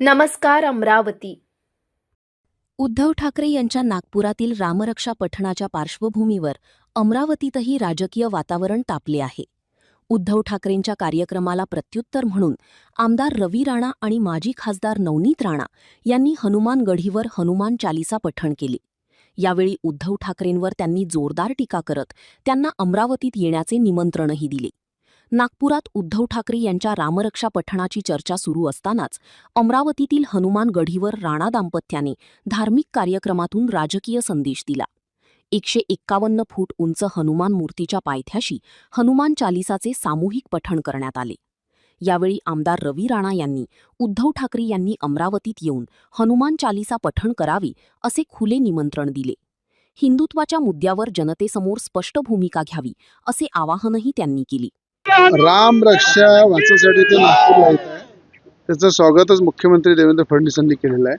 नमस्कार अमरावती. उद्धव ठाकरे यांच्या नागपुरातील रामरक्षा पठणाच्या पार्श्वभूमीवर अमरावतीतही राजकीय वातावरण तापले आहे. उद्धव ठाकरेंच्या कार्यक्रमाला प्रत्युत्तर म्हणून आमदार रवी राणा आणि माजी खासदार नवनीत राणा यांनी हनुमान गढीवर हनुमान चालीसा पठण केले. यावेळी उद्धव ठाकरेंवर त्यांनी जोरदार टीका करत त्यांना अमरावतीत येण्याचे निमंत्रणही दिले. नागपुरात उद्धव ठाकरे यांच्या रामरक्षा पठणाची चर्चा सुरू असतानाच अमरावतीतील हनुमान गढीवर राणा दाम्पत्याने धार्मिक कार्यक्रमातून राजकीय संदेश दिला. 151 फूट उंच हनुमान मूर्तीच्या पायथ्याशी हनुमान चालिसाचे सामूहिक पठण करण्यात आले. यावेळी आमदार रवी राणा यांनी उद्धव ठाकरे यांनी अमरावतीत येऊन हनुमान चालिसा पठण करावी असे खुले निमंत्रण दिले. हिंदुत्वाच्या मुद्द्यावर जनतेसमोर स्पष्ट भूमिका घ्यावी असे आवाहनही त्यांनी केले. राम रक्षा वाचण्यासाठी ते नागपूरला येत आहे. त्याचं स्वागतच मुख्यमंत्री देवेंद्र फडणवीस यांनी केलेलं आहे.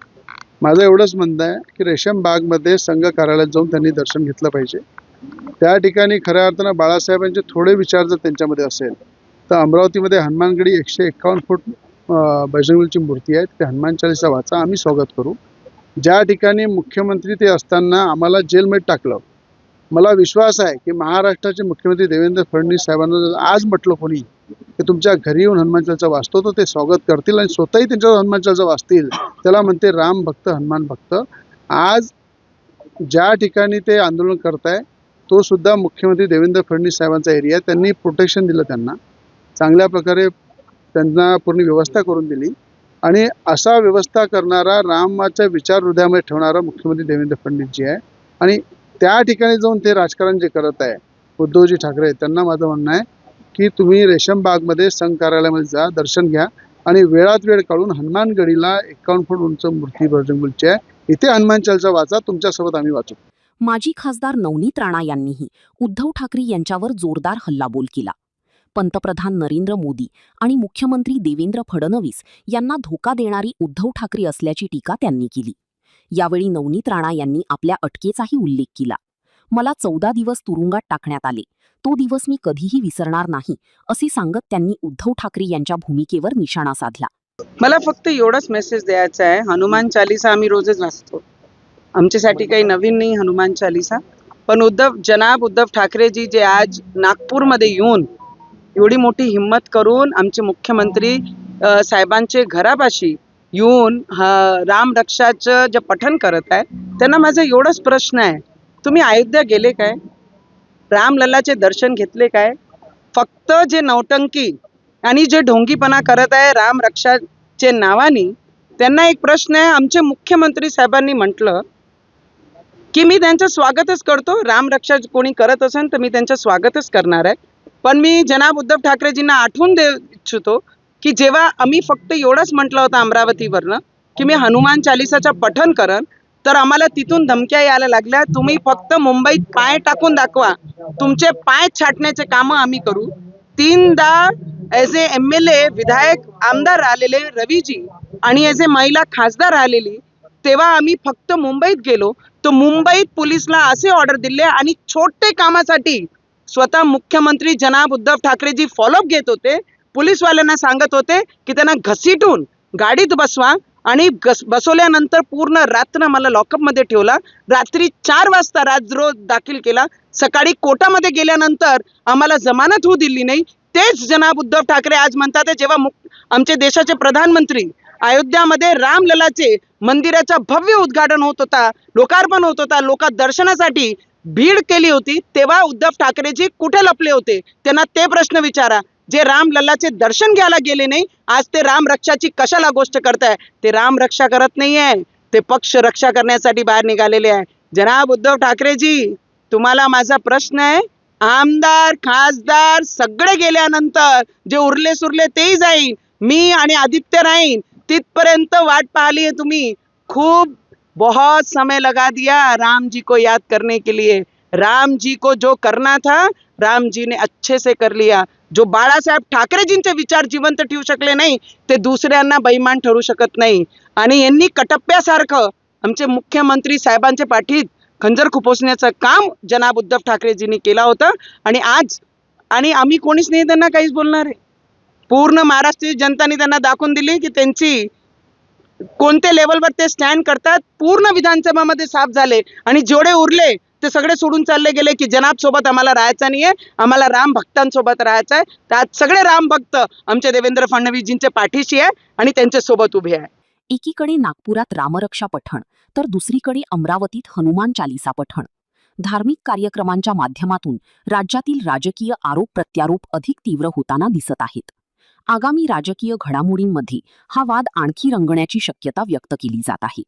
माझं एवढंच म्हणणं आहे की रेशम बागमध्ये संघ कार्यालयात जाऊन त्यांनी दर्शन घेतलं पाहिजे. त्या ठिकाणी खऱ्या अर्थानं बाळासाहेबांचे थोडे विचार जर त्यांच्यामध्ये असेल तर अमरावतीमध्ये हनुमानगडी 151 फूट बजरंगबलीची मूर्ती आहे, ते हनुमान चालीसा वाचा, आम्ही स्वागत करू. ज्या ठिकाणी मुख्यमंत्री ते असताना आम्हाला जेलमध्ये टाकलं, मला विश्वास आहे की महाराष्ट्राचे मुख्यमंत्री देवेंद्र फडणवीस साहेबांना जर आज म्हटलं कोणी की तुमच्या घरी येऊन हनुमान चालीसा वाचतो तर ते स्वागत करतील आणि स्वतःही त्यांच्यावर हनुमान चालीसा वाचतील. त्याला म्हणते राम भक्त हनुमान भक्त. आज ज्या ठिकाणी ते आंदोलन करताय तो सुद्धा मुख्यमंत्री देवेंद्र फडणवीस साहेबांचा एरिया. त्यांनी प्रोटेक्शन दिलं, त्यांना चांगल्या प्रकारे त्यांना पूर्ण व्यवस्था करून दिली आणि असा व्यवस्था करणारा रामाचा विचार हृदयामध्ये ठेवणारा मुख्यमंत्री देवेंद्र फडणवीसजी आहे. आणि त्या ठिकाणी जाऊन ते राजकारण जे करत आहे उद्धवजी ठाकरे, त्यांना माझं म्हणणं आहे की तुम्ही रेशम बागमध्ये संघ कार्यालयामध्ये जा, दर्शन घ्या आणि वेळात वेळ काढून हनुमानगडीला 51 फूट उंच मूर्ती बजरंगबलीची आहे, इथे हनुमान चालीसा वाचा, तुमच्यासोबत आम्ही वाचू. माजी खासदार नवनीत राणा यांनीही उद्धव ठाकरे यांच्यावर जोरदार हल्लाबोल केला. पंतप्रधान नरेंद्र मोदी आणि मुख्यमंत्री देवेंद्र फडणवीस यांना धोका देणारी उद्धव ठाकरे असल्याची टीका त्यांनी केली. यावेळी नवनीत राणा यांनी आपल्या अटकेचाही उल्लेख केला. मला 14 दिवस तुरुंगात टाकण्यात आले, तो दिवस मी कधीही विसरणार नाही असे सांगत त्यांनी उद्धव ठाकरे यांच्या भूमिकेवर निशाणा साधला. मला फक्त एवढाच मेसेज द्यायचा आहे, हनुमान चालीसा आम्ही रोजच वाचतो, आमच्यासाठी काही नवीन नाही हनुमान चालीसा. पण जनाब उद्धव ठाकरेजी जे आज नागपूरमध्ये येऊन एवढी मोठी हिम्मत करून आमचे मुख्यमंत्री साहेबांचे घरापाशी येऊन राम रक्षाचं जे पठण करत आहे, त्यांना माझा एवढाच प्रश्न आहे, तुम्ही अयोध्या गेले काय? रामलल्लाचे दर्शन घेतले काय? फक्त जे नौटंकी आणि जे ढोंगीपणा करत आहे राम रक्षाचे नावाने, त्यांना एक प्रश्न आहे. आमचे मुख्यमंत्री साहेबांनी म्हटलं की मी त्यांचं स्वागतच करतो, राम रक्षा कोणी करत असेल तर मी त्यांचं स्वागतच करणार आहे. पण मी जनाब उद्धव ठाकरेजींना आठवून देऊ इच्छितो की जेव्हा आम्ही फक्त एवढंच म्हटलं होतं अमरावतीवरनं की मी हनुमान चालीसाचं पठण करन, तर आम्हाला तिथून धमक्या यायला लागल्या, तुम्ही फक्त मुंबईत पाय टाकून दाखवा, तुमचे पाय छाटण्याचे कामं आम्ही करू. 3दा ॲज ए MLA विधायक आमदार आलेले रवीजी आणि ॲज ए महिला खासदार आलेली, तेव्हा आम्ही फक्त मुंबईत गेलो तर मुंबईत पोलिसला असे ऑर्डर दिले आणि छोटे कामासाठी स्वतः मुख्यमंत्री जनाब उद्धव ठाकरेजी फॉलोअप घेत होते. पोलीसवाल्यांना सांगत होते की त्यांना घसीटून गाडीत बसवा आणि बसवल्यानंतर पूर्ण रात्र मला लॉकअपमध्ये ठेवला. रात्री 4 वाजता राजद्रोह दाखल केला. सकाळी कोर्टामध्ये गेल्यानंतर आम्हाला जमानत होऊ दिली नाही. तेच जनाब उद्धव ठाकरे आज म्हणतात जेव्हा आमचे देशाचे प्रधानमंत्री अयोध्यामध्ये रामललाचे मंदिराचं भव्य उद्घाटन होत होता, लोकार्पण होत होता, लोक दर्शनासाठी भीड केली होती, तेव्हा उद्धव ठाकरेजी कुठे लपले होते? त्यांना ते प्रश्न विचारा. जे रामलल्लाचे दर्शन घ्यायला गेले नाही, आज ते राम रक्षाची कशाला गोष्ट करताय? ते राम रक्षा करत नाहीये, ते पक्ष रक्षा करण्यासाठी बाहेर निघालेले आहे. जनाब उद्धव ठाकरेजी, तुम्हाला माझा प्रश्न आहे, आमदार खासदार सगळे गेल्यानंतर जे उरले सुरले तेही जाईन, मी आणि आदित्य राहीन, तिथपर्यंत वाट पाहिली आहे तुम्ही. खूप बहुत समय लगा दिया राम जी को याद करने के लिए. राम जी को जो करना था राम जी ने अच्छे से कर लिया. जो बाळासाहेब ठाकरेजींचे विचार जिवंत ठेवू शकले नाही, ते दुसऱ्यांना बैमान ठरू शकत नाही. आणि यांनी कटप्प्यासारखं आमचे मुख्यमंत्री साहेबांच्या पाठीत खंजर खुपसण्याचं काम जनाब उद्धव ठाकरेजींनी केलं होतं. आणि आज आम्ही कोणीच नाही त्यांना काहीच बोलणार आहे. पूर्ण महाराष्ट्रीय जनताने त्यांना दाखवून दिली की त्यांची कोणत्या लेवलवर ते स्टँड करतात पूर्ण विधानसभामध्ये साफ झाले आणि जेवढे उरले ते सगळे सोडून चालले गेले की जनाब सोबत आम्हाला राहायचं नाहीये, आम्हाला राम भक्तांसोबत राहायचं आहे. तर आज सगळे राम भक्त आमचे देवेंद्र फडणवीसजींच्या पाठीशी आहे आणि त्यांच्या सोबत उभे आहे. एकीकडे नागपुरात रामरक्षा पठण तर दुसरीकडे अमरावतीत हनुमान चालिसा पठण. धार्मिक कार्यक्रमांच्या माध्यमातून राज्यातील राजकीय आरोप प्रत्यारोप अधिक तीव्र होताना दिसत आहेत. आगामी राजकीय घडामोडींमध्ये हा वाद आणखी रंगण्याची शक्यता व्यक्त केली जात आहे.